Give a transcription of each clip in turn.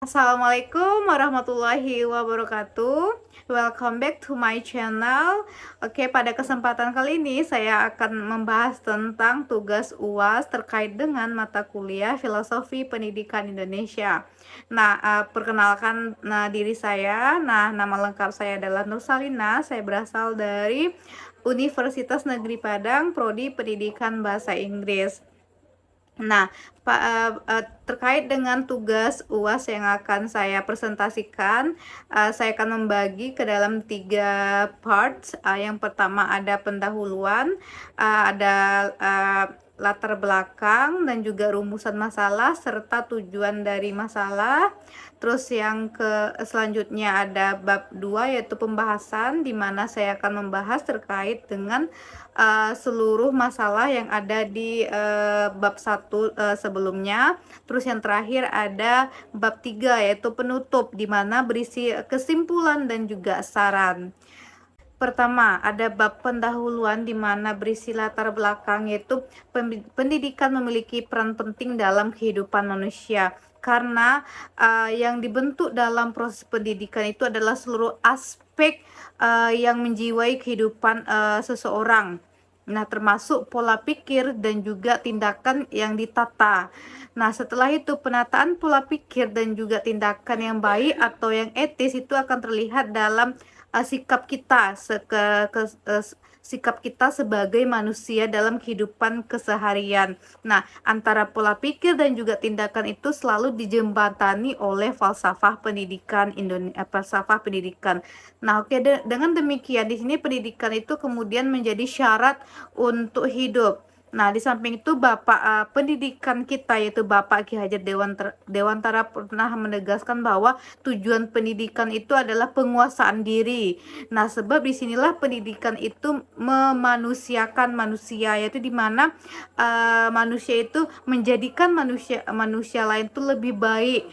Assalamualaikum warahmatullahi wabarakatuh. Welcome back to my channel. Oke, pada kesempatan kali ini saya akan membahas tentang tugas UAS terkait dengan mata kuliah Filosofi Pendidikan Indonesia. Perkenalkan diri saya. Nama lengkap saya adalah Nursalina. Saya berasal dari Universitas Negeri Padang, Prodi Pendidikan Bahasa Inggris. Terkait dengan tugas UAS yang akan saya presentasikan, saya akan membagi ke dalam 3 parts. Yang pertama ada pendahuluan, ada latar belakang dan juga rumusan masalah serta tujuan dari masalah. Terus yang selanjutnya ada bab 2 yaitu pembahasan, di mana saya akan membahas terkait dengan seluruh masalah yang ada di bab 1 sebelumnya. Terus yang terakhir ada bab 3 yaitu penutup, di mana berisi kesimpulan dan juga saran. Pertama, ada bab pendahuluan di mana berisi latar belakang, yaitu pendidikan memiliki peran penting dalam kehidupan manusia. Karena yang dibentuk dalam proses pendidikan itu adalah seluruh aspek yang menjiwai kehidupan seseorang. Termasuk pola pikir dan juga tindakan yang ditata. Setelah itu penataan pola pikir dan juga tindakan yang baik atau yang etis itu akan terlihat dalam sikap kita sikap kita sebagai manusia dalam kehidupan keseharian. Antara pola pikir dan juga tindakan itu selalu dijembatani oleh falsafah pendidikan dengan demikian di sini pendidikan itu kemudian menjadi syarat untuk hidup. Di samping itu Bapak pendidikan kita, yaitu Bapak Ki Hajar Dewantara pernah menegaskan bahwa tujuan pendidikan itu adalah penguasaan diri. Sebab disinilah pendidikan itu memanusiakan manusia, yaitu dimana manusia itu menjadikan manusia lain itu lebih baik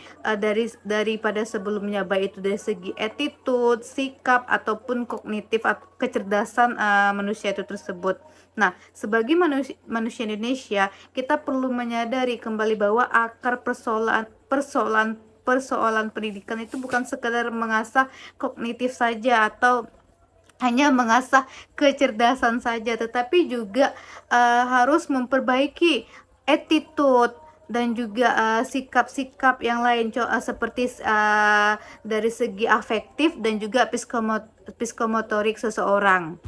daripada sebelumnya, baik itu dari segi attitude, sikap ataupun kognitif atau kecerdasan manusia itu tersebut. Sebagai manusia Indonesia, kita perlu menyadari kembali bahwa akar persoalan pendidikan itu bukan sekadar mengasah kognitif saja atau hanya mengasah kecerdasan saja, tetapi juga harus memperbaiki attitude dan juga sikap-sikap yang lain, seperti dari segi afektif dan juga psikomotorik seseorang.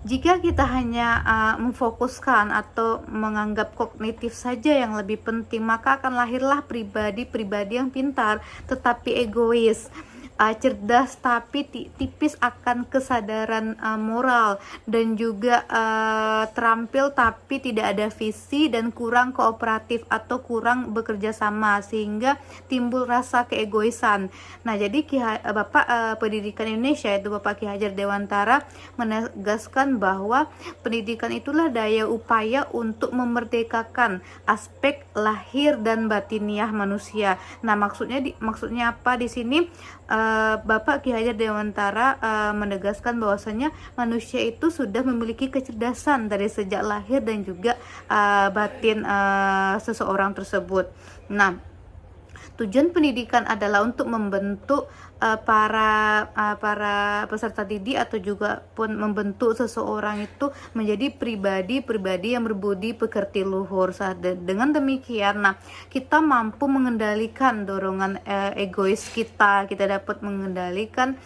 Jika kita hanya memfokuskan atau menganggap kognitif saja yang lebih penting, maka akan lahirlah pribadi-pribadi yang pintar tetapi egois, cerdas tapi tipis akan kesadaran moral, dan juga terampil tapi tidak ada visi dan kurang kooperatif atau kurang bekerja sama, sehingga timbul rasa keegoisan. Jadi Bapak Pendidikan Indonesia, yaitu Bapak Ki Hajar Dewantara, menegaskan bahwa pendidikan itulah daya upaya untuk memerdekakan aspek lahir dan batiniah manusia. Maksudnya apa di sini? Bapak Ki Hajar Dewantara menegaskan bahwasanya manusia itu sudah memiliki kecerdasan dari sejak lahir dan juga batin seseorang tersebut. Tujuan pendidikan adalah untuk membentuk para peserta didik atau juga pun membentuk seseorang itu menjadi pribadi yang berbudi pekerti luhur. Dengan demikian, kita mampu mengendalikan dorongan egois kita dapat mengendalikan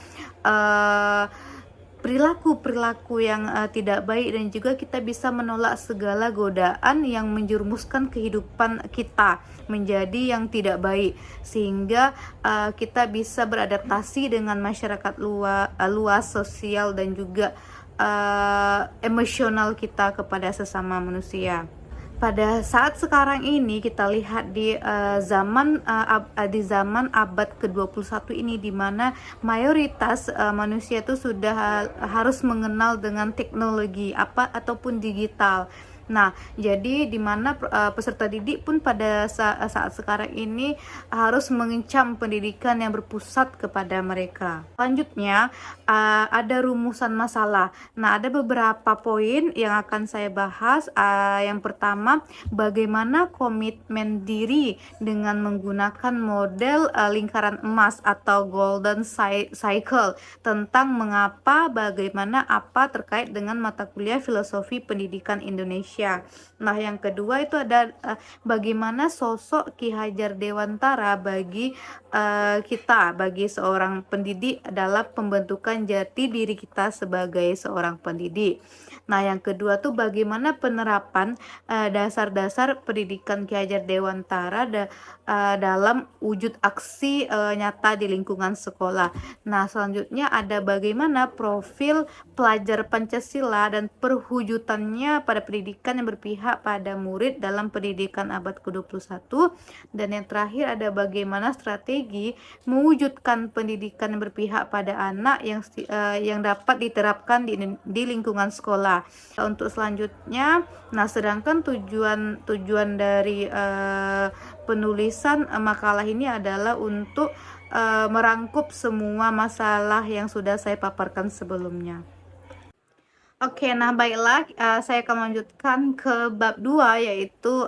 perilaku yang tidak baik, dan juga kita bisa menolak segala godaan yang menjerumuskan kehidupan kita menjadi yang tidak baik, sehingga kita bisa beradaptasi dengan masyarakat luas, sosial dan juga emosional kita kepada sesama manusia. Pada saat sekarang ini kita lihat di zaman abad ke-21 ini, di mana mayoritas manusia itu sudah harus mengenal dengan teknologi ataupun digital. Nah, jadi di mana peserta didik pun pada saat sekarang ini harus mengencam pendidikan yang berpusat kepada mereka. Selanjutnya, ada rumusan masalah. Nah, ada beberapa poin yang akan saya bahas. Yang pertama, bagaimana komitmen diri dengan menggunakan model lingkaran emas atau golden cycle, tentang mengapa, bagaimana, apa terkait dengan mata kuliah filosofi pendidikan Indonesia. Nah, yang kedua itu ada bagaimana sosok Ki Hajar Dewantara bagi bagi seorang pendidik dalam pembentukan jati diri kita sebagai seorang pendidik. Nah, yang kedua tuh bagaimana penerapan dasar-dasar pendidikan Ki Hajar Dewantara dalam wujud aksi nyata di lingkungan sekolah. Nah, selanjutnya ada bagaimana profil pelajar Pancasila dan perwujudannya pada pendidikan yang berpihak pada murid dalam pendidikan abad ke-21. Dan yang terakhir ada bagaimana strategi mewujudkan pendidikan yang berpihak pada anak yang dapat diterapkan di lingkungan sekolah. Untuk selanjutnya, nah sedangkan tujuan dari penulisan makalah ini adalah untuk merangkup semua masalah yang sudah saya paparkan sebelumnya. Oke, nah baiklah, saya akan melanjutkan ke bab 2, yaitu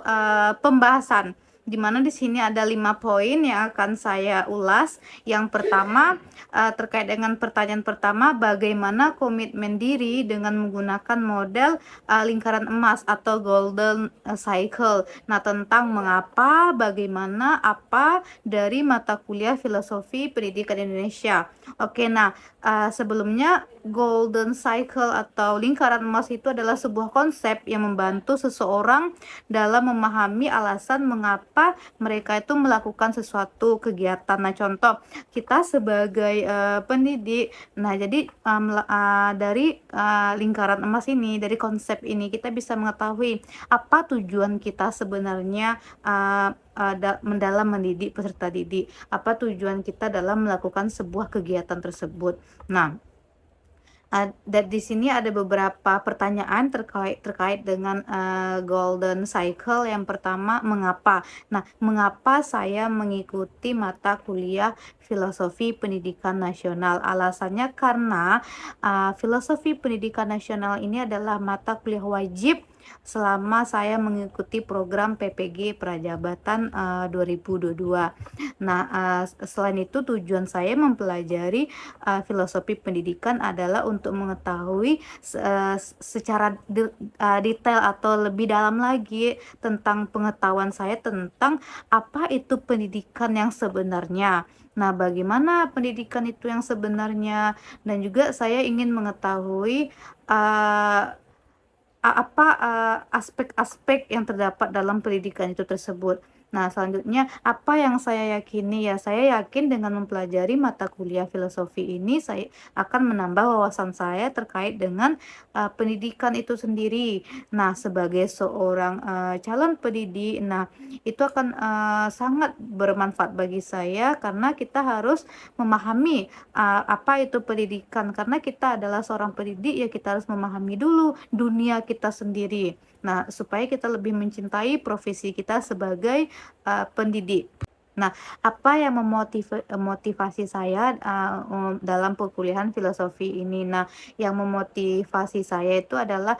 pembahasan, di mana di sini ada 5 poin yang akan saya ulas. Yang pertama, terkait dengan pertanyaan pertama, bagaimana komitmen diri dengan menggunakan model lingkaran emas atau golden cycle. Nah, tentang mengapa, bagaimana, apa dari mata kuliah filosofi pendidikan Indonesia. Oke, nah sebelumnya golden cycle atau lingkaran emas itu adalah sebuah konsep yang membantu seseorang dalam memahami alasan mengapa mereka itu melakukan sesuatu kegiatan. Nah, contoh kita sebagai pendidik, nah jadi dari lingkaran emas ini, dari konsep ini kita bisa mengetahui apa tujuan kita sebenarnya dalam mendidik peserta didik, apa tujuan kita dalam melakukan sebuah kegiatan tersebut. Nah, dan di sini ada beberapa pertanyaan terkait dengan golden cycle. Yang pertama, mengapa? Nah, mengapa saya mengikuti mata kuliah filosofi pendidikan nasional? Alasannya karena filosofi pendidikan nasional ini adalah mata kuliah wajib selama saya mengikuti program PPG Prajabatan 2022. Nah, selain itu tujuan saya mempelajari filosofi pendidikan adalah untuk mengetahui secara detail atau lebih dalam lagi tentang pengetahuan saya tentang apa itu pendidikan yang sebenarnya. Nah, bagaimana pendidikan itu yang sebenarnya, dan juga saya ingin mengetahui apa aspek-aspek yang terdapat dalam pendidikan itu tersebut. Nah, selanjutnya apa yang saya yakini? Ya, saya yakin dengan mempelajari mata kuliah filosofi ini saya akan menambah wawasan saya terkait dengan pendidikan itu sendiri. Nah, sebagai seorang calon pendidik, nah itu akan sangat bermanfaat bagi saya karena kita harus memahami apa itu pendidikan. Karena kita adalah seorang pendidik, ya kita harus memahami dulu dunia kita sendiri. Nah, supaya kita lebih mencintai profesi kita sebagai pendidik. Nah, apa yang memotivasi saya dalam perkuliahan filosofi ini? Nah, yang memotivasi saya itu adalah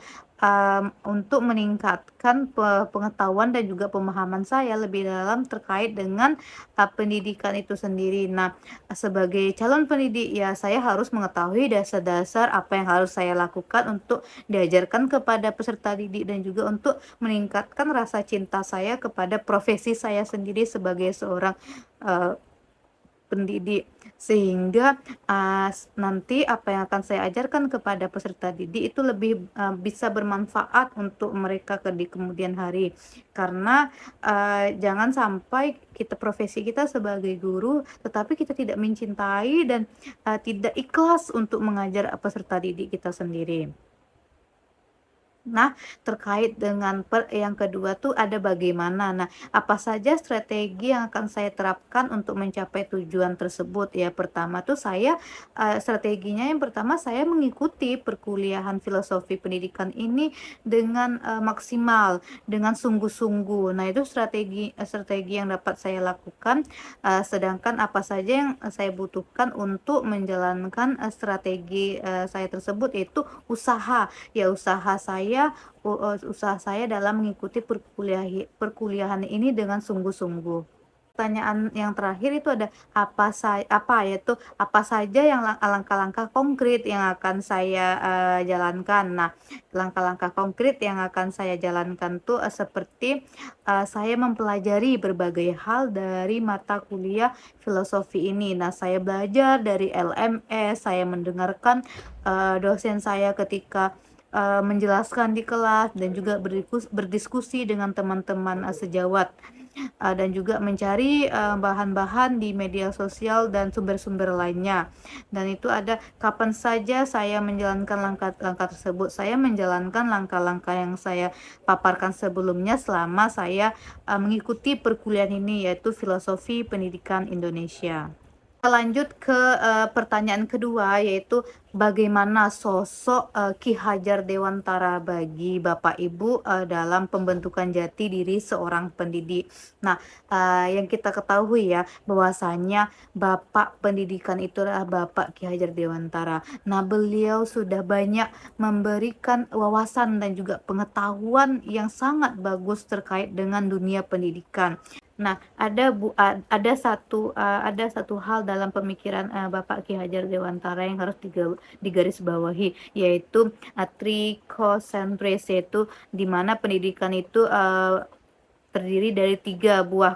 untuk meningkatkan pengetahuan dan juga pemahaman saya lebih dalam terkait dengan pendidikan itu sendiri. Nah, sebagai calon pendidik, ya saya harus mengetahui dasar-dasar apa yang harus saya lakukan untuk diajarkan kepada peserta didik dan juga untuk meningkatkan rasa cinta saya kepada profesi saya sendiri sebagai seorang pendidik, sehingga nanti apa yang akan saya ajarkan kepada peserta didik itu lebih bisa bermanfaat untuk mereka di kemudian hari. Karena jangan sampai profesi kita sebagai guru tetapi kita tidak mencintai dan tidak ikhlas untuk mengajar peserta didik kita sendiri. Nah, terkait dengan yang kedua tuh ada bagaimana. Nah, apa saja strategi yang akan saya terapkan untuk mencapai tujuan tersebut ya. Pertama tuh saya, strateginya yang pertama saya mengikuti perkuliahan filosofi pendidikan ini dengan, maksimal, dengan sungguh-sungguh. Nah, itu strategi yang dapat saya lakukan, sedangkan apa saja yang, saya butuhkan untuk menjalankan, strategi, saya tersebut yaitu usaha. Ya usaha saya dalam mengikuti perkuliahan ini dengan sungguh-sungguh. Pertanyaan yang terakhir itu ada yaitu apa saja yang langkah-langkah konkret yang akan saya, jalankan. Nah, langkah-langkah konkret yang akan saya jalankan tuh, seperti, saya mempelajari berbagai hal dari mata kuliah filosofi ini. Nah, saya belajar dari LMS, saya mendengarkan, dosen saya ketika menjelaskan di kelas dan juga berdiskusi dengan teman-teman, sejawat, dan juga mencari, bahan-bahan di media sosial dan sumber-sumber lainnya. Dan itu ada kapan saja saya menjalankan langkah-langkah tersebut, saya menjalankan langkah-langkah yang saya paparkan sebelumnya selama saya, mengikuti perkuliahan ini, yaitu Filosofi Pendidikan Indonesia. Kita lanjut ke, pertanyaan kedua, yaitu bagaimana sosok, Ki Hajar Dewantara bagi Bapak Ibu, dalam pembentukan jati diri seorang pendidik. Nah, yang kita ketahui ya, bahwasanya Bapak pendidikan itu adalah Bapak Ki Hajar Dewantara. Nah, beliau sudah banyak memberikan wawasan dan juga pengetahuan yang sangat bagus terkait dengan dunia pendidikan. Nah, ada satu hal dalam pemikiran, Bapak Ki Hajar Dewantara yang harus digarisbawahi, yaitu, tricosentris, yaitu di mana pendidikan itu, terdiri dari tiga buah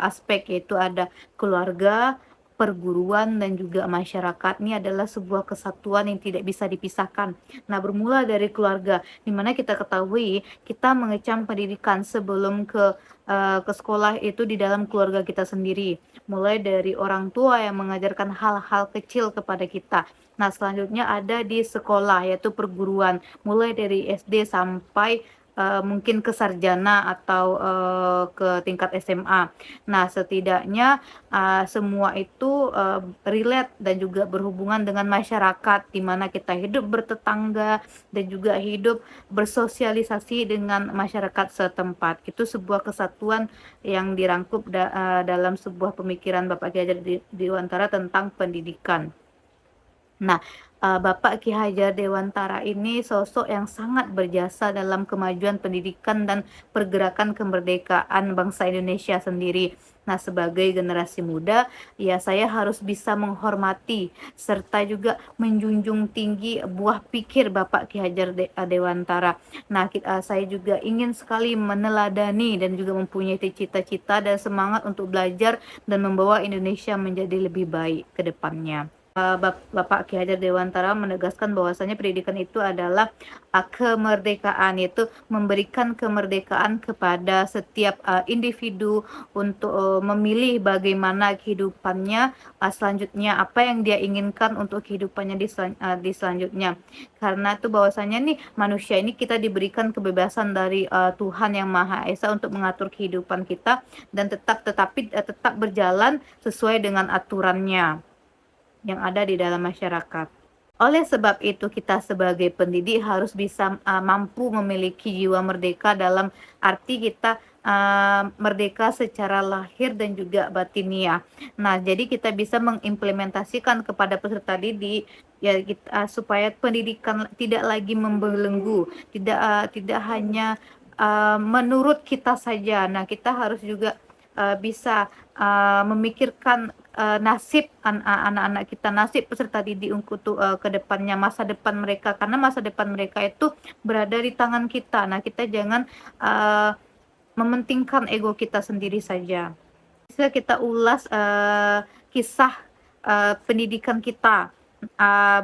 aspek, yaitu ada keluarga, perguruan, dan juga masyarakat. Ini adalah sebuah kesatuan yang tidak bisa dipisahkan. Nah, bermula dari keluarga, di mana kita ketahui kita mengecam pendidikan sebelum ke sekolah itu di dalam keluarga kita sendiri. Mulai dari orang tua yang mengajarkan hal-hal kecil kepada kita. Nah, selanjutnya ada di sekolah, yaitu perguruan, mulai dari SD sampai mungkin ke sarjana atau, ke tingkat SMA. Nah, setidaknya, semua itu, relate dan juga berhubungan dengan masyarakat, di mana kita hidup bertetangga dan juga hidup bersosialisasi dengan masyarakat setempat. Itu sebuah kesatuan yang dirangkup dalam sebuah pemikiran Bapak Ki Hajar Dewantara tentang pendidikan. Nah, Bapak Ki Hajar Dewantara ini sosok yang sangat berjasa dalam kemajuan pendidikan dan pergerakan kemerdekaan bangsa Indonesia sendiri. Nah, sebagai generasi muda, ya saya harus bisa menghormati serta juga menjunjung tinggi buah pikir Bapak Ki Hajar Dewantara. Nah, saya juga ingin sekali meneladani dan juga mempunyai cita-cita dan semangat untuk belajar dan membawa Indonesia menjadi lebih baik ke depannya. Bapak Ki Hajar Dewantara menegaskan bahwasanya pendidikan itu adalah, kemerdekaan, yaitu memberikan kemerdekaan kepada setiap, individu untuk, memilih bagaimana kehidupannya, selanjutnya, apa yang dia inginkan untuk kehidupannya di selanjutnya. Karena itu bahwasanya nih manusia ini kita diberikan kebebasan dari, Tuhan Yang Maha Esa untuk mengatur kehidupan kita dan tetap berjalan sesuai dengan aturannya yang ada di dalam masyarakat. Oleh sebab itu kita sebagai pendidik harus bisa, mampu memiliki jiwa merdeka dalam arti kita, merdeka secara lahir dan juga batiniah. Nah, jadi kita bisa mengimplementasikan kepada peserta didik, ya supaya pendidikan tidak lagi membelenggu, tidak hanya, menurut kita saja. Nah, kita harus juga, bisa, memikirkan, nasib anak-anak kita, nasib peserta didik untuk, ke depannya, masa depan mereka, karena masa depan mereka itu berada di tangan kita. Nah, kita jangan, mementingkan ego kita sendiri saja. Bisa kita ulas, kisah, pendidikan kita,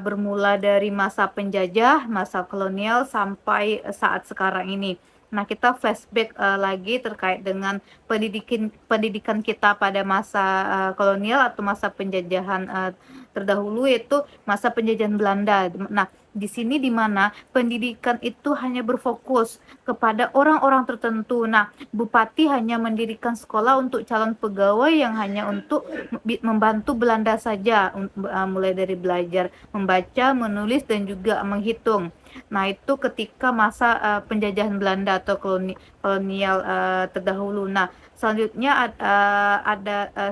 bermula dari masa penjajah, masa kolonial, sampai saat sekarang ini. Nah, kita flashback, lagi terkait dengan pendidikan kita pada masa, kolonial atau masa penjajahan, terdahulu, yaitu masa penjajahan Belanda. Nah, di sini di mana pendidikan itu hanya berfokus kepada orang-orang tertentu. Nah, bupati hanya mendirikan sekolah untuk calon pegawai yang hanya untuk membantu Belanda saja, mulai dari belajar membaca, menulis, dan juga menghitung. Nah, itu ketika masa penjajahan Belanda atau kolonial terdahulu. Nah, selanjutnya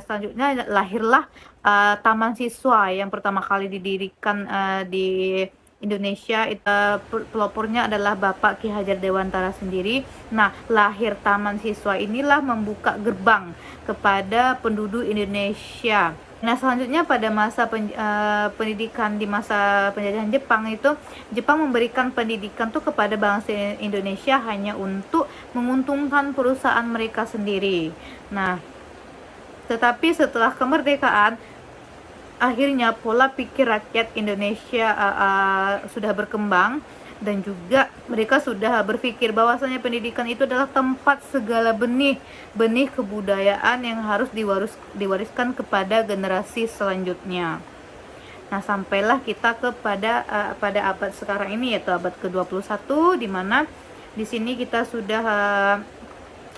selanjutnya lahirlah Taman Siswa yang pertama kali didirikan di Indonesia. Pelopornya adalah Bapak Ki Hajar Dewantara sendiri. Nah, lahir Taman Siswa inilah membuka gerbang kepada penduduk Indonesia. Nah, selanjutnya pada masa pendidikan di masa penjajahan Jepang itu, Jepang memberikan pendidikan tuh kepada bangsa Indonesia hanya untuk menguntungkan perusahaan mereka sendiri. Nah, tetapi setelah kemerdekaan, akhirnya pola pikir rakyat Indonesia sudah berkembang, dan juga mereka sudah berpikir bahwasanya pendidikan itu adalah tempat segala benih kebudayaan yang harus diwariskan kepada generasi selanjutnya. Nah, sampailah kita pada abad sekarang ini, yaitu abad ke-21, di mana di sini kita sudah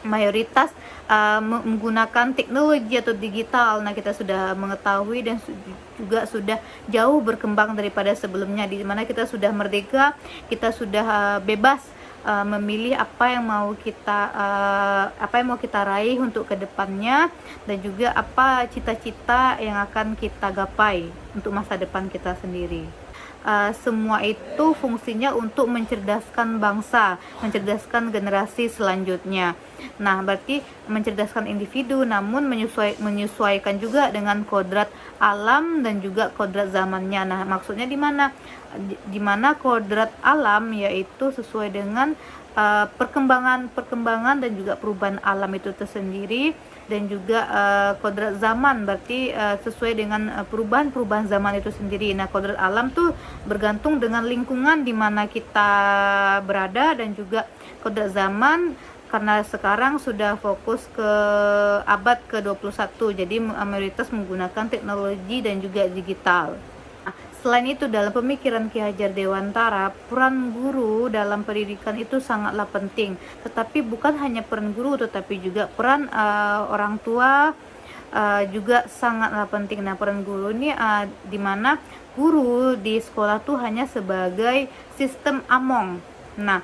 mayoritas menggunakan teknologi atau digital. Nah, kita sudah mengetahui dan juga sudah jauh berkembang daripada sebelumnya, di mana kita sudah merdeka, kita sudah bebas memilih apa yang mau kita raih untuk kedepannya, dan juga apa cita-cita yang akan kita gapai untuk masa depan kita sendiri. Semua itu fungsinya untuk mencerdaskan bangsa, mencerdaskan generasi selanjutnya. Nah, berarti mencerdaskan individu, namun menyesuaikan juga dengan kodrat alam dan juga kodrat zamannya. Nah, maksudnya di mana? Di mana kodrat alam yaitu sesuai dengan perkembangan dan juga perubahan alam itu tersendiri, dan juga kodrat zaman berarti sesuai dengan perubahan zaman itu sendiri. Nah, kodrat alam tuh bergantung dengan lingkungan di mana kita berada, dan juga kodrat zaman karena sekarang sudah fokus ke abad ke-21, jadi mayoritas menggunakan teknologi dan juga digital. Selain itu, dalam pemikiran Ki Hajar Dewantara, peran guru dalam pendidikan itu sangatlah penting. Tetapi bukan hanya peran guru, tetapi juga peran orang tua juga sangatlah penting. Nah, peran guru ini di mana guru di sekolah tuh hanya sebagai sistem among. Nah,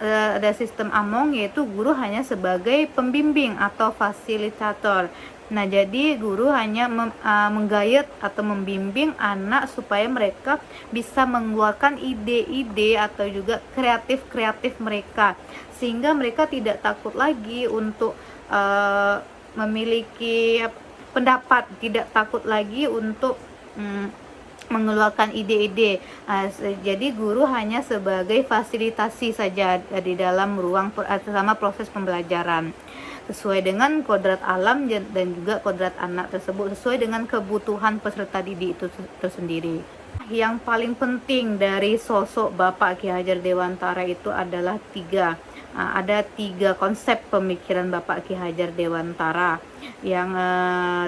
ada sistem among, yaitu guru hanya sebagai pembimbing atau fasilitator. Nah, jadi guru hanya menggayat atau membimbing anak supaya mereka bisa mengeluarkan ide-ide atau juga kreatif mereka, sehingga mereka tidak takut lagi untuk memiliki pendapat, tidak takut lagi untuk mengeluarkan ide-ide. Jadi guru hanya sebagai fasilitasi saja di dalam ruang selama proses pembelajaran, sesuai dengan kodrat alam dan juga kodrat anak tersebut, sesuai dengan kebutuhan peserta didik itu tersendiri. Yang paling penting dari sosok Bapak Ki Hajar Dewantara itu adalah ada tiga konsep pemikiran Bapak Ki Hajar Dewantara yang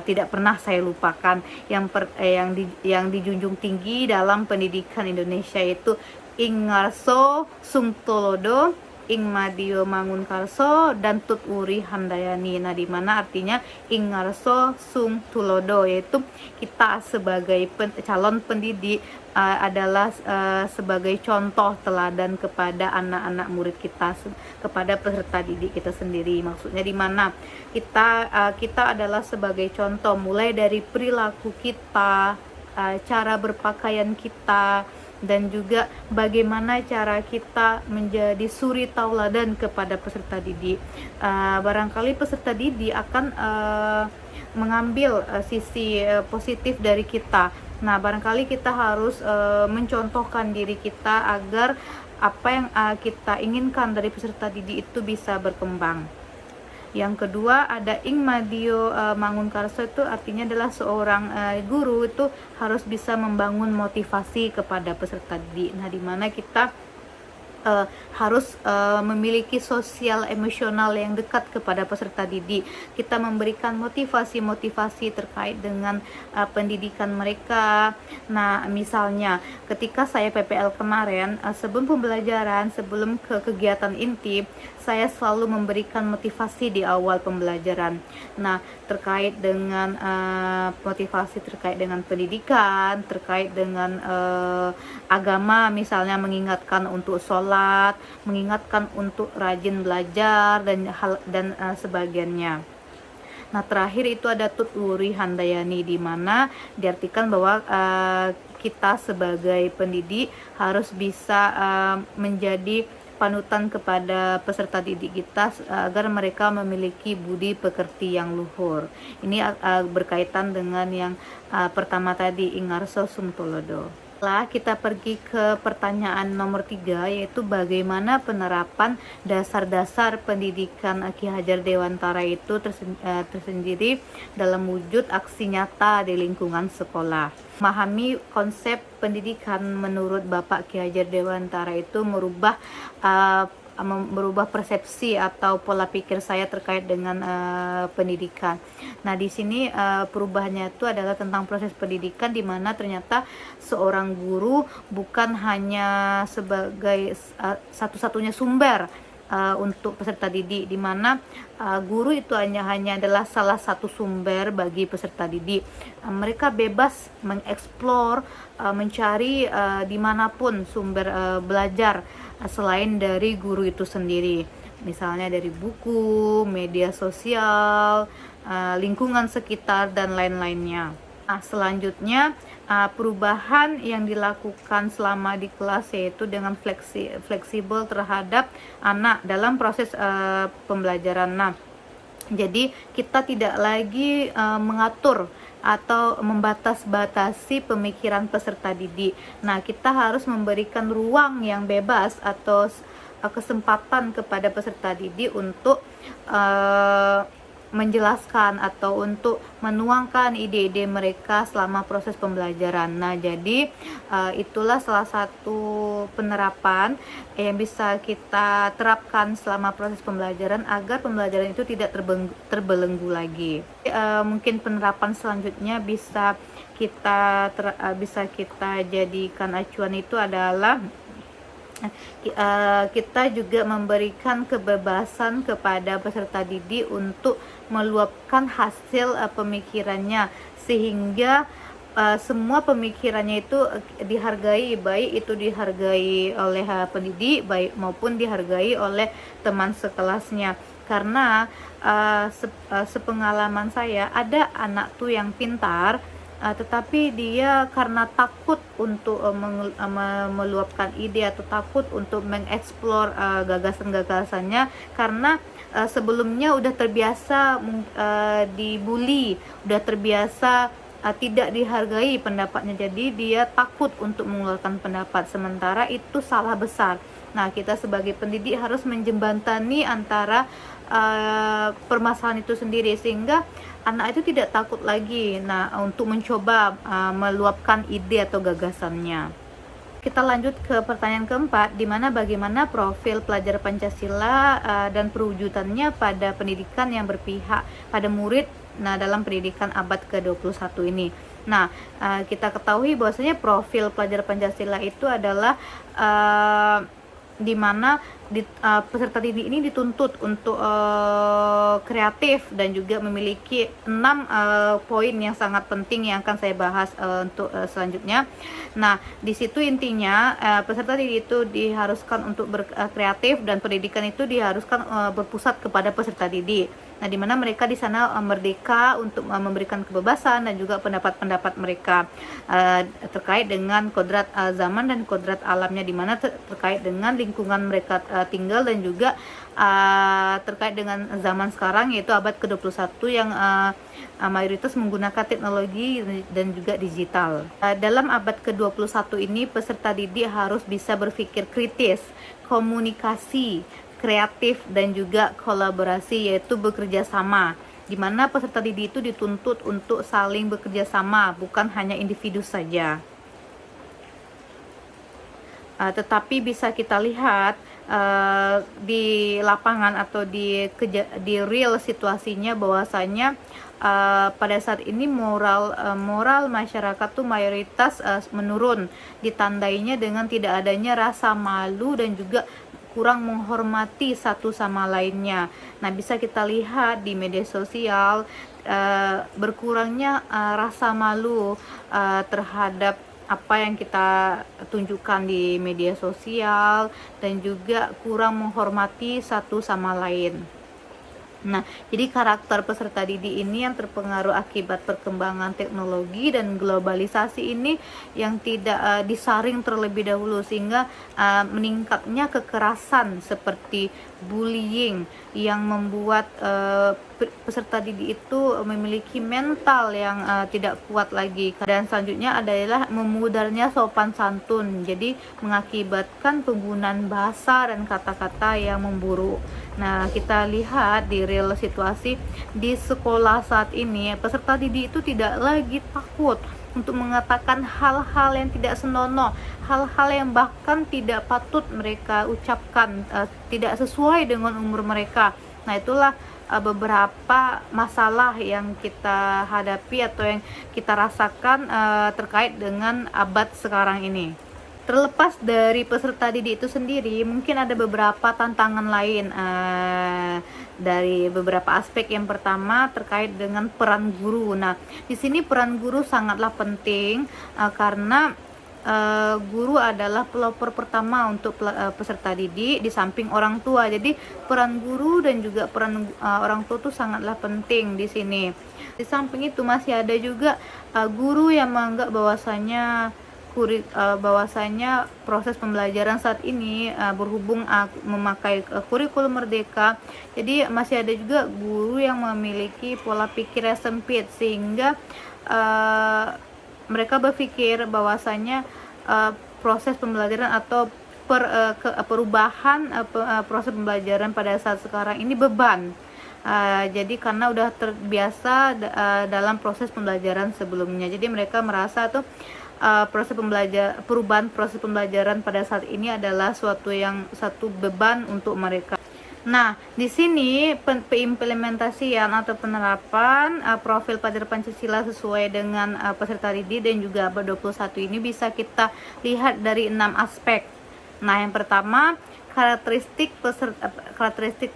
tidak pernah saya lupakan, yang dijunjung tinggi dalam pendidikan Indonesia, itu Ing Ngarso Sung Tulodo, Ing Madio Mangunkarso, dan Tut Wuri Handayani. Nah, di mana artinya Ing Ngarso Sung Tulodo, yaitu kita sebagai calon pendidik adalah sebagai contoh teladan kepada anak-anak murid kita, kepada peserta didik kita sendiri. Maksudnya di mana kita adalah sebagai contoh, mulai dari perilaku kita, cara berpakaian kita, dan juga bagaimana cara kita menjadi suri tauladan kepada peserta didik. Barangkali peserta didik akan mengambil sisi positif dari kita. Nah, barangkali kita harus mencontohkan diri kita agar apa yang kita inginkan dari peserta didik itu bisa berkembang. Yang kedua, ada Ing Madio Mangunkarso, itu artinya adalah seorang guru itu harus bisa membangun motivasi kepada peserta didik. Nah, di mana kita harus memiliki sosial emosional yang dekat kepada peserta didik. Kita memberikan motivasi-motivasi terkait dengan pendidikan mereka. Nah, misalnya ketika saya PPL kemarin, sebelum pembelajaran, sebelum ke kegiatan inti, saya selalu memberikan motivasi di awal pembelajaran. Nah, terkait dengan motivasi terkait dengan pendidikan, terkait dengan agama, misalnya mengingatkan untuk sholat, mengingatkan untuk rajin belajar dan sebagainya. Nah, terakhir itu ada Tutwuri Handayani, di mana diartikan bahwa kita sebagai pendidik harus bisa menjadi panutan kepada peserta didik kita agar mereka memiliki budi pekerti yang luhur. Ini berkaitan dengan yang pertama tadi, Ingarso Sumtolodo. Setelah kita pergi ke pertanyaan nomor 3, yaitu bagaimana penerapan dasar-dasar pendidikan Ki Hajar Dewantara itu tersendiri dalam wujud aksi nyata di lingkungan sekolah. Memahami konsep pendidikan menurut Bapak Ki Hajar Dewantara itu merubah persepsi atau pola pikir saya terkait dengan pendidikan. Nah, di sini perubahannya itu adalah tentang proses pendidikan, di mana ternyata seorang guru bukan hanya sebagai satu-satunya sumber untuk peserta didik, di mana guru itu hanya adalah salah satu sumber bagi peserta didik. Mereka bebas mengeksplor, mencari dimanapun sumber belajar selain dari guru itu sendiri, misalnya dari buku, media sosial, lingkungan sekitar, dan lain-lainnya. Nah, selanjutnya perubahan yang dilakukan selama di kelas yaitu dengan fleksibel terhadap anak dalam proses pembelajaran. Nah, jadi kita tidak lagi mengatur atau membatas-batasi pemikiran peserta didik. Nah, kita harus memberikan ruang yang bebas atau kesempatan kepada peserta didik untuk menjelaskan atau untuk menuangkan ide-ide mereka selama proses pembelajaran. Nah, jadi itulah salah satu penerapan yang bisa kita terapkan selama proses pembelajaran agar pembelajaran itu tidak terbelenggu lagi. Mungkin penerapan selanjutnya bisa kita jadikan acuan itu adalah kita juga memberikan kebebasan kepada peserta didik untuk meluapkan hasil pemikirannya, sehingga semua pemikirannya itu dihargai, baik itu dihargai oleh pendidik baik maupun dihargai oleh teman sekelasnya. Karena sepengalaman saya, ada anak tuh yang pintar, tetapi dia karena takut untuk meluapkan ide atau takut untuk mengeksplor gagasan-gagasannya, karena sebelumnya udah terbiasa dibully, udah terbiasa tidak dihargai pendapatnya, jadi dia takut untuk mengeluarkan pendapat, sementara itu salah besar. Nah, kita sebagai pendidik harus menjembatani antara permasalahan itu sendiri, sehingga anak itu tidak takut lagi untuk mencoba meluapkan ide atau gagasannya. Kita lanjut ke pertanyaan keempat, di mana bagaimana profil pelajar Pancasila dan perwujudannya pada pendidikan yang berpihak pada murid dalam pendidikan abad ke-21 ini. Nah, kita ketahui bahwasanya profil pelajar Pancasila itu adalah di mana peserta didik ini dituntut untuk kreatif dan juga memiliki 6 poin yang sangat penting yang akan saya bahas untuk selanjutnya. Nah, di situ intinya peserta didik itu diharuskan untuk berkreatif, dan pendidikan itu diharuskan berpusat kepada peserta didik. Nah, di mana mereka di sana merdeka untuk memberikan kebebasan dan juga pendapat-pendapat mereka terkait dengan kodrat zaman dan kodrat alamnya, di mana terkait dengan lingkungan mereka tinggal, dan juga terkait dengan zaman sekarang yaitu abad ke-21 yang mayoritas menggunakan teknologi dan juga digital. Dalam abad ke-21 ini peserta didik harus bisa berpikir kritis, komunikasi, kreatif, dan juga kolaborasi, yaitu bekerja sama, di mana peserta didik itu dituntut untuk saling bekerja sama, bukan hanya individu saja. Tetapi bisa kita lihat di lapangan atau di real situasinya bahwasanya pada saat ini moral masyarakat tuh mayoritas menurun, ditandainya dengan tidak adanya rasa malu dan juga kurang menghormati satu sama lainnya. Nah, bisa kita lihat di media sosial berkurangnya rasa malu terhadap apa yang kita tunjukkan di media sosial, dan juga kurang menghormati satu sama lain. Nah, jadi karakter peserta didik ini yang terpengaruh akibat perkembangan teknologi dan globalisasi ini yang tidak disaring terlebih dahulu, sehingga meningkatnya kekerasan seperti bullying yang membuat peserta didik itu memiliki mental yang tidak kuat lagi. Dan selanjutnya adalah memudarnya sopan santun, jadi mengakibatkan penggunaan bahasa dan kata-kata yang memburuk. Nah, kita lihat di real situasi di sekolah saat ini, peserta didik itu tidak lagi takut untuk mengatakan hal-hal yang tidak senonoh, hal-hal yang bahkan tidak patut mereka ucapkan, tidak sesuai dengan umur mereka. Nah, itulah beberapa masalah yang kita hadapi atau yang kita rasakan terkait dengan abad sekarang ini. Terlepas dari peserta didik itu sendiri, mungkin ada beberapa tantangan lain dari beberapa aspek. Yang pertama terkait dengan peran guru. Nah, di sini peran guru sangatlah penting karena guru adalah pelopor pertama untuk peserta didik di samping orang tua. Jadi peran guru dan juga peran orang tua itu sangatlah penting di sini. Di samping itu masih ada juga guru yang menganggap bahwasanya proses pembelajaran saat ini berhubung memakai kurikulum merdeka, jadi masih ada juga guru yang memiliki pola pikir yang sempit, sehingga mereka berpikir bahwasanya proses pembelajaran atau perubahan proses pembelajaran pada saat sekarang ini beban. Jadi karena udah terbiasa dalam proses pembelajaran sebelumnya, jadi mereka merasa tuh perubahan proses pembelajaran pada saat ini adalah satu beban untuk mereka. Nah, di sini pengimplementasian atau penerapan profil pelajar Pancasila sesuai dengan peserta didik dan juga abad 21 ini bisa kita lihat dari 6 aspek. Nah, yang pertama, karakteristik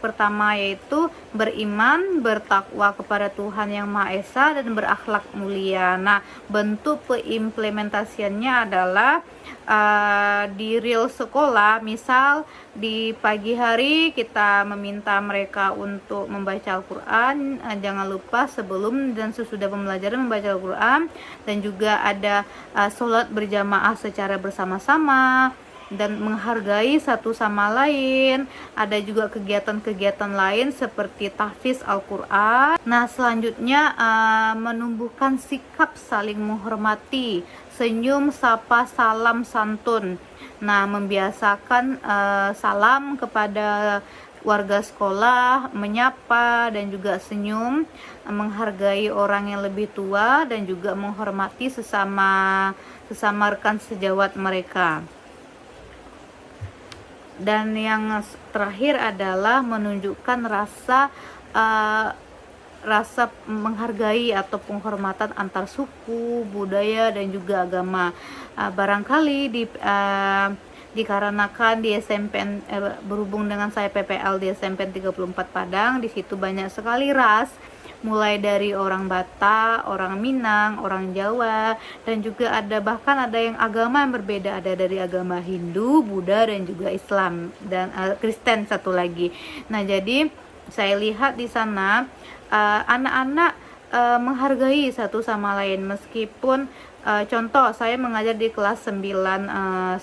pertama yaitu beriman, bertakwa kepada Tuhan Yang Maha Esa, dan berakhlak mulia. Nah, bentuk pengimplementasiannya adalah di real sekolah, misal di pagi hari kita meminta mereka untuk membaca Al-Quran, jangan lupa sebelum dan sesudah pembelajaran membaca Al-Quran, dan juga ada sholat berjamaah secara bersama-sama dan menghargai satu sama lain. Ada juga kegiatan-kegiatan lain seperti tahfiz Al-Quran. Nah, selanjutnya menumbuhkan sikap saling menghormati, senyum, sapa, salam, santun. Nah, membiasakan salam kepada warga sekolah, menyapa dan juga senyum, menghargai orang yang lebih tua, dan juga menghormati sesama rekan sejawat mereka. Dan yang terakhir adalah menunjukkan rasa menghargai atau penghormatan antar suku, budaya, dan juga agama. Barangkali dikarenakan di SMP berhubung dengan saya PPL di SMP 34 Padang, di situ banyak sekali ras, mulai dari orang Batak, orang Minang, orang Jawa, dan juga bahkan ada yang agama yang berbeda, ada dari agama Hindu, Buddha, dan juga Islam, dan Kristen satu lagi. Nah, jadi saya lihat di sana anak-anak menghargai satu sama lain, meskipun contoh saya mengajar di kelas 91,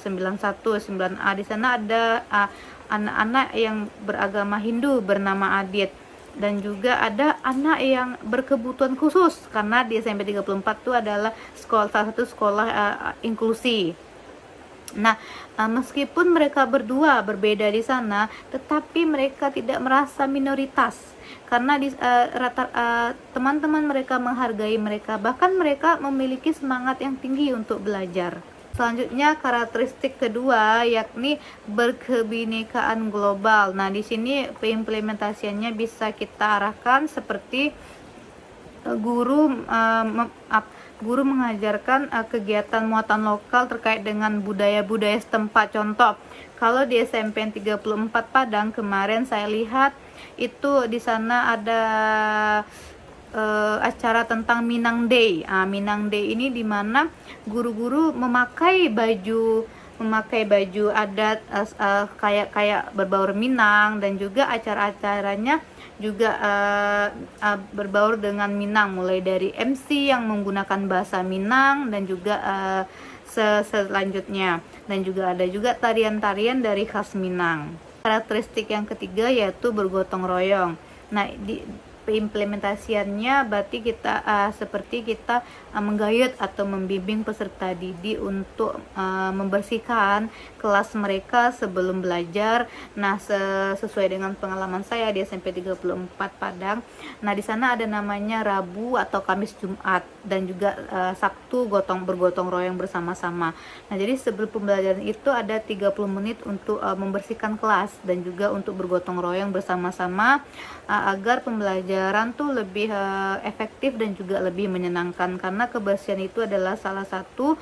9A. Di sana ada anak-anak yang beragama Hindu bernama Adit, dan juga ada anak yang berkebutuhan khusus, karena di SMP 34 itu adalah salah satu sekolah inklusi. Nah, meskipun mereka berdua berbeda di sana, tetapi mereka tidak merasa minoritas, karena teman-teman mereka menghargai mereka, bahkan mereka memiliki semangat yang tinggi untuk belajar. Selanjutnya karakteristik kedua yakni berkebinekaan global. Nah, di sini pengimplementasiannya bisa kita arahkan seperti guru mengajarkan kegiatan muatan lokal terkait dengan budaya-budaya setempat. Contoh, kalau di SMP 34 Padang kemarin saya lihat itu di sana ada acara tentang Minang Day. Minang Day ini dimana guru-guru memakai baju adat kayak berbaur Minang, dan juga acara-acaranya juga berbaur dengan Minang, mulai dari MC yang menggunakan bahasa Minang dan juga selanjutnya, dan juga ada juga tarian-tarian dari khas Minang. Karakteristik yang ketiga yaitu bergotong royong. Nah, implementasiannya berarti kita seperti kita menggayat atau membimbing peserta didik untuk membersihkan kelas mereka sebelum belajar. Nah, sesuai dengan pengalaman saya di SMP 34 Padang. Nah, di sana ada namanya Rabu atau Kamis Jumat, dan juga Sabtu bergotong royong bersama-sama. Nah, jadi sebelum pembelajaran itu ada 30 menit untuk membersihkan kelas dan juga untuk bergotong royong bersama-sama agar pembelajaran tuh lebih efektif dan juga lebih menyenangkan, karena kebersihan itu adalah salah satu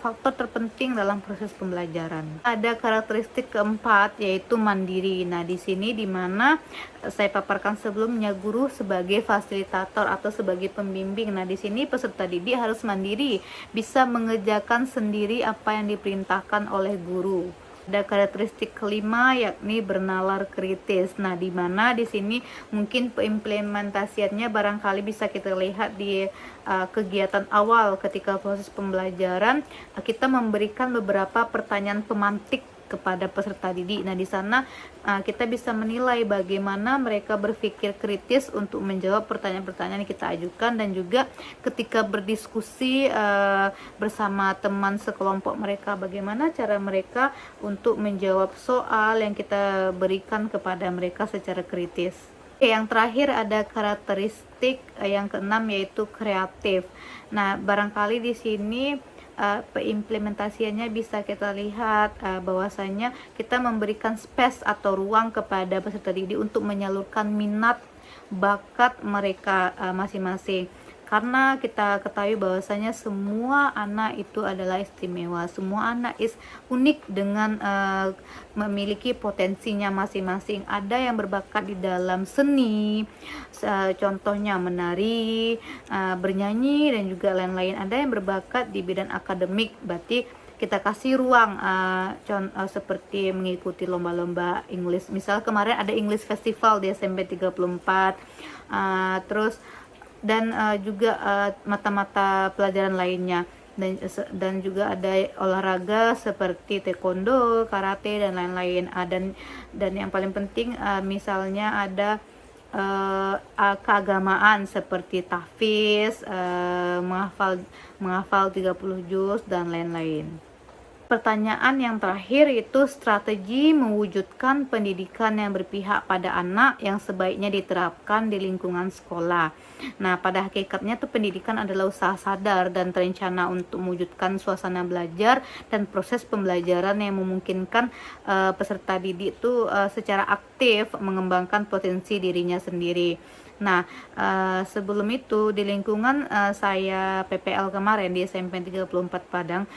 faktor terpenting dalam proses pembelajaran. Ada karakteristik keempat yaitu mandiri. Nah, di sini dimana saya paparkan sebelumnya, guru sebagai fasilitator atau sebagai pembimbing. Nah, di sini peserta didik harus mandiri, bisa mengerjakan sendiri apa yang diperintahkan oleh guru. Ada karakteristik kelima yakni bernalar kritis. Nah, di mana di sini mungkin implementasiannya barangkali bisa kita lihat di kegiatan awal ketika proses pembelajaran, kita memberikan beberapa pertanyaan pemantik kepada peserta didik. Nah, di sana kita bisa menilai bagaimana mereka berpikir kritis untuk menjawab pertanyaan-pertanyaan yang kita ajukan, dan juga ketika berdiskusi bersama teman sekelompok mereka, bagaimana cara mereka untuk menjawab soal yang kita berikan kepada mereka secara kritis. Yang terakhir ada karakteristik yang keenam yaitu kreatif. Nah, barangkali di sini implementasiannya bisa kita lihat bahwasanya kita memberikan space atau ruang kepada peserta didik untuk menyalurkan minat bakat mereka masing-masing, karena kita ketahui bahwasanya semua anak itu adalah istimewa, semua anak unik dengan memiliki potensinya masing-masing. Ada yang berbakat di dalam seni, contohnya menari, bernyanyi, dan juga lain-lain. Ada yang berbakat di bidang akademik, berarti kita kasih ruang seperti mengikuti lomba-lomba English. Misal kemarin ada English Festival di SMP 34, terus dan juga mata-mata pelajaran lainnya, dan juga ada olahraga seperti taekwondo, karate, dan lain-lain. Dan yang paling penting misalnya ada keagamaan seperti tahfiz, menghafal 30 juz, dan lain-lain. Pertanyaan yang terakhir itu strategi mewujudkan pendidikan yang berpihak pada anak yang sebaiknya diterapkan di lingkungan sekolah. Nah, pada hakikatnya tuh pendidikan adalah usaha sadar dan terencana untuk mewujudkan suasana belajar dan proses pembelajaran yang memungkinkan peserta didik itu secara aktif mengembangkan potensi dirinya sendiri. Nah, sebelum itu di lingkungan saya PPL kemarin di SMP 34 Padang,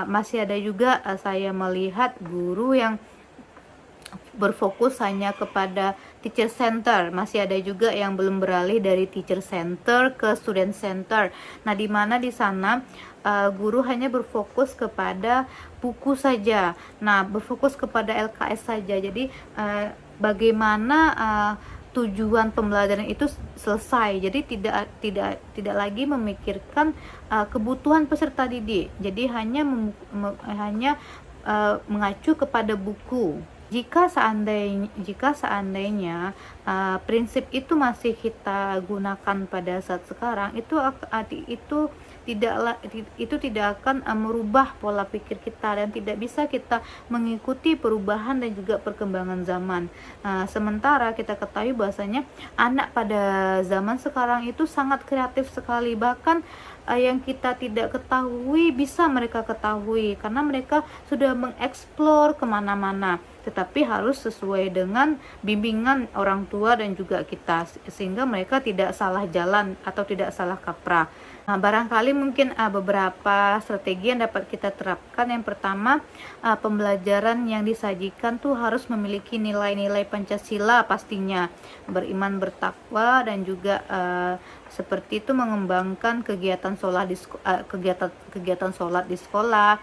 masih ada juga saya melihat guru yang berfokus hanya kepada teacher center. Masih ada juga yang belum beralih dari teacher center ke student center. Nah, di mana di sana guru hanya berfokus kepada buku saja. Nah, berfokus kepada LKS saja. Jadi bagaimana tujuan pembelajaran itu selesai. Jadi tidak lagi memikirkan kebutuhan peserta didik. Jadi hanya mengacu kepada buku. Jika seandainya prinsip itu masih kita gunakan pada saat sekarang, itu tidak akan merubah pola pikir kita, dan tidak bisa kita mengikuti perubahan dan juga perkembangan zaman. Sementara kita ketahui bahwasanya anak pada zaman sekarang itu sangat kreatif sekali, bahkan yang kita tidak ketahui bisa mereka ketahui karena mereka sudah mengeksplor kemana-mana, tetapi harus sesuai dengan bimbingan orang tua dan juga kita, sehingga mereka tidak salah jalan atau tidak salah kaprah. Barangkali mungkin beberapa strategi yang dapat kita terapkan. Yang pertama, pembelajaran yang disajikan tuh harus memiliki nilai-nilai Pancasila pastinya, beriman, bertakwa, dan juga seperti itu mengembangkan kegiatan sholat di sekolah,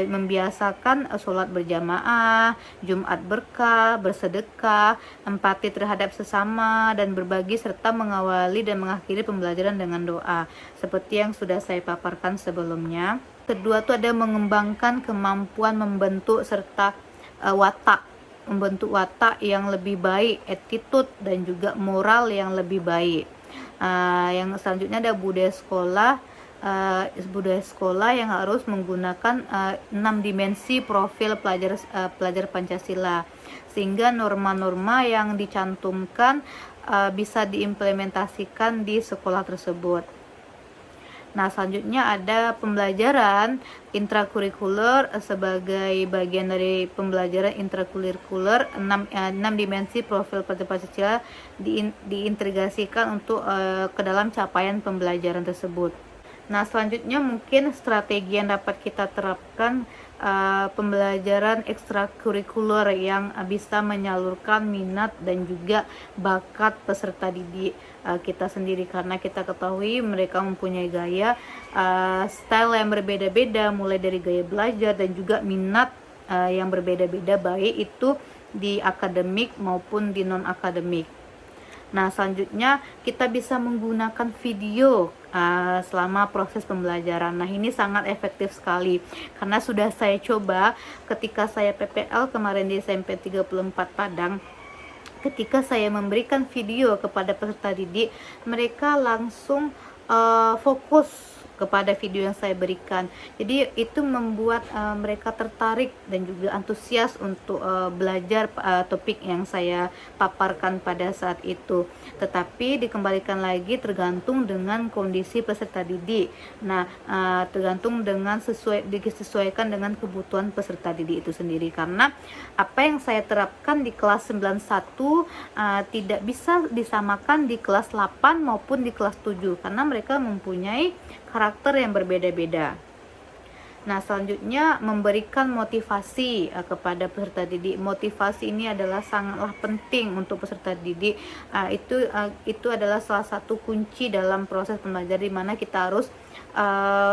membiasakan sholat berjamaah, Jumat berkah, bersedekah, empati terhadap sesama, dan berbagi serta mengawali dan mengakhiri pembelajaran dengan doa, seperti yang sudah saya paparkan sebelumnya. Kedua tuh ada mengembangkan kemampuan membentuk serta membentuk watak yang lebih baik, attitude dan juga moral yang lebih baik. Yang selanjutnya ada budaya sekolah yang harus menggunakan 6 dimensi profil pelajar Pancasila, sehingga norma-norma yang dicantumkan bisa diimplementasikan di sekolah tersebut. Nah, selanjutnya ada pembelajaran intrakurikuler sebagai bagian dari pembelajaran intrakurikuler 6 dimensi profil Pancasila diintegrasikan untuk ke dalam capaian pembelajaran tersebut. Nah, selanjutnya mungkin strategi yang dapat kita terapkan, pembelajaran ekstrakurikuler yang bisa menyalurkan minat dan juga bakat peserta didik kita sendiri, karena kita ketahui mereka mempunyai gaya style yang berbeda-beda, mulai dari gaya belajar dan juga minat yang berbeda-beda, baik itu di akademik maupun di non akademik. Nah, selanjutnya kita bisa menggunakan video selama proses pembelajaran. Nah, ini sangat efektif sekali karena sudah saya coba ketika saya PPL kemarin di SMP 34 Padang. Ketika saya memberikan video kepada peserta didik, mereka langsung fokus kepada video yang saya berikan. Jadi itu membuat mereka tertarik dan juga antusias untuk belajar topik yang saya paparkan pada saat itu. Tetapi dikembalikan lagi tergantung dengan kondisi peserta didik. Nah, tergantung dengan disesuaikan dengan kebutuhan peserta didik itu sendiri, karena apa yang saya terapkan di kelas 91 tidak bisa disamakan di kelas 8 maupun di kelas 7 karena mereka mempunyai karakter yang berbeda-beda. Nah, selanjutnya memberikan motivasi kepada peserta didik. Motivasi ini adalah sangatlah penting untuk peserta didik. Itu adalah salah satu kunci dalam proses pembelajaran, di mana kita harus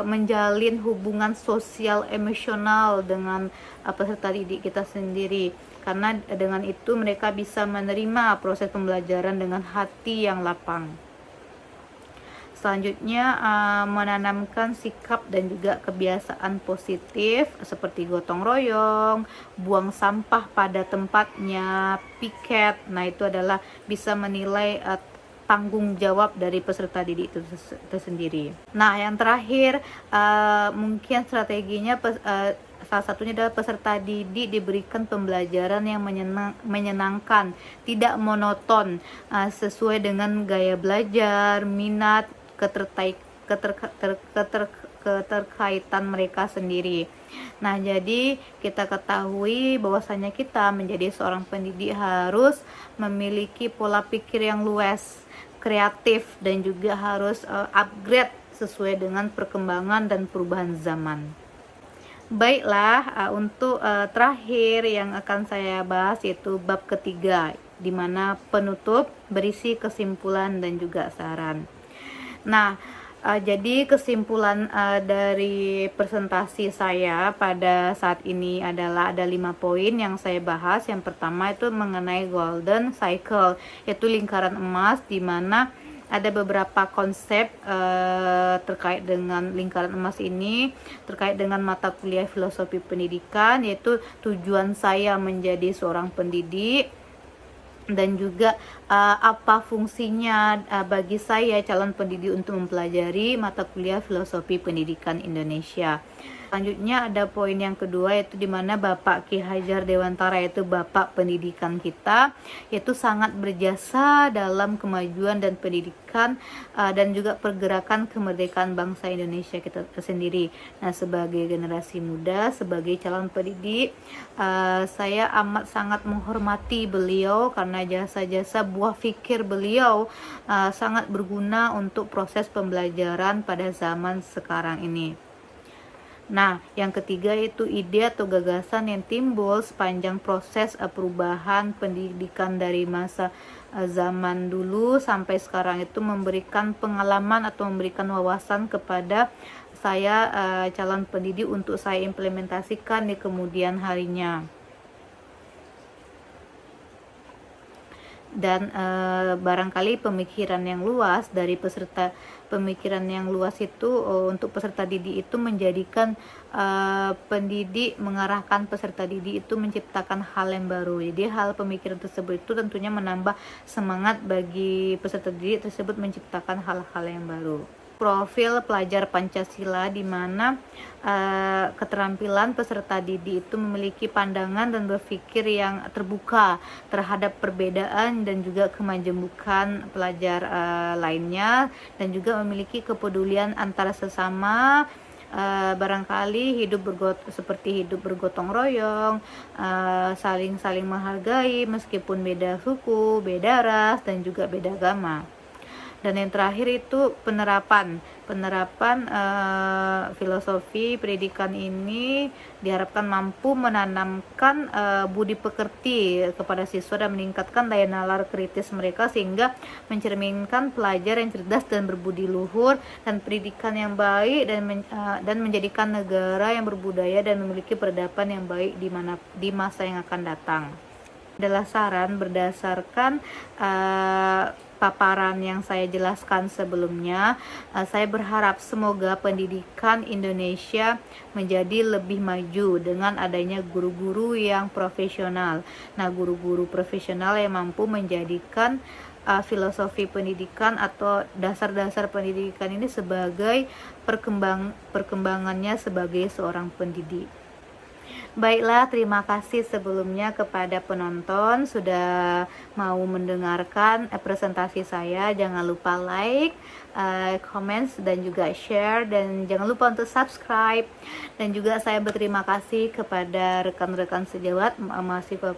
menjalin hubungan sosial emosional dengan peserta didik kita sendiri. Karena dengan itu mereka bisa menerima proses pembelajaran dengan hati yang lapang. Selanjutnya menanamkan sikap dan juga kebiasaan positif seperti gotong royong, buang sampah pada tempatnya, piket. Nah, itu adalah bisa menilai tanggung jawab dari peserta didik itu sendiri. Nah, yang terakhir mungkin strateginya salah satunya adalah peserta didik diberikan pembelajaran yang menyenangkan, tidak monoton, sesuai dengan gaya belajar, minat, keterkaitan mereka sendiri. Nah, jadi kita ketahui bahwasanya kita menjadi seorang pendidik harus memiliki pola pikir yang luas, kreatif, dan juga harus upgrade sesuai dengan perkembangan dan perubahan zaman. Baiklah, untuk terakhir yang akan saya bahas yaitu bab ketiga, di mana penutup berisi kesimpulan dan juga saran. Nah, jadi kesimpulan dari presentasi saya pada saat ini adalah ada 5 poin yang saya bahas. Yang pertama itu mengenai golden cycle, yaitu lingkaran emas, di mana ada beberapa konsep terkait dengan lingkaran emas ini, terkait dengan mata kuliah filosofi pendidikan, yaitu tujuan saya menjadi seorang pendidik, dan juga apa fungsinya bagi saya calon pendidik untuk mempelajari mata kuliah Filosofi Pendidikan Indonesia. Selanjutnya ada poin yang kedua, yaitu di mana Bapak Ki Hajar Dewantara, yaitu Bapak pendidikan kita, yaitu sangat berjasa dalam kemajuan dan pendidikan dan juga pergerakan kemerdekaan bangsa Indonesia kita sendiri. Nah, sebagai generasi muda, sebagai calon pendidik, saya amat sangat menghormati beliau karena jasa-jasa buah pikir beliau sangat berguna untuk proses pembelajaran pada zaman sekarang ini. Nah, yang ketiga itu ide atau gagasan yang timbul sepanjang proses perubahan pendidikan dari masa zaman dulu sampai sekarang itu memberikan pengalaman atau memberikan wawasan kepada saya calon pendidik untuk saya implementasikan di kemudian harinya. Dan barangkali pemikiran yang luas dari peserta pemikiran yang luas itu untuk peserta didik itu menjadikan pendidik mengarahkan peserta didik itu menciptakan hal yang baru. Jadi hal pemikiran tersebut itu tentunya menambah semangat bagi peserta didik tersebut menciptakan hal-hal yang baru. Profil pelajar Pancasila, di mana keterampilan peserta didik itu memiliki pandangan dan berpikir yang terbuka terhadap perbedaan dan juga kemajemukan pelajar lainnya, dan juga memiliki kepedulian antara sesama. Barangkali seperti hidup bergotong royong, saling menghargai meskipun beda suku, beda ras, dan juga beda agama. Dan yang terakhir itu penerapan filosofi pendidikan ini diharapkan mampu menanamkan budi pekerti kepada siswa dan meningkatkan daya nalar kritis mereka, sehingga mencerminkan pelajar yang cerdas dan berbudi luhur, dan pendidikan yang baik, dan menjadikan negara yang berbudaya dan memiliki peradaban yang baik di masa yang akan datang. Adalah saran berdasarkan paparan yang saya jelaskan sebelumnya. Saya berharap semoga pendidikan Indonesia menjadi lebih maju dengan adanya guru-guru yang profesional. Nah, guru-guru profesional yang mampu menjadikan filosofi pendidikan atau dasar-dasar pendidikan ini sebagai perkembangannya sebagai seorang pendidik. Baiklah, terima kasih sebelumnya kepada penonton sudah mau mendengarkan presentasi saya. Jangan lupa like, comment, dan juga share, dan jangan lupa untuk subscribe. Dan juga saya berterima kasih kepada rekan-rekan sejawat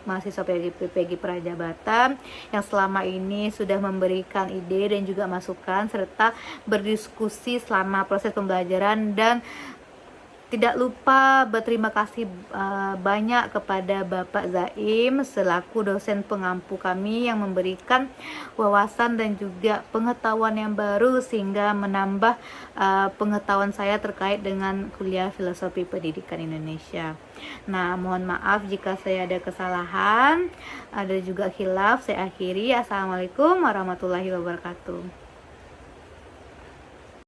mahasiswa PPG Prajabatan yang selama ini sudah memberikan ide dan juga masukan serta berdiskusi selama proses pembelajaran. Dan tidak lupa berterima kasih banyak kepada Bapak Zaim selaku dosen pengampu kami yang memberikan wawasan dan juga pengetahuan yang baru sehingga menambah pengetahuan saya terkait dengan kuliah Filosofi Pendidikan Indonesia. Nah, mohon maaf jika saya ada kesalahan, ada juga khilaf. Saya akhiri. Assalamualaikum warahmatullahi wabarakatuh.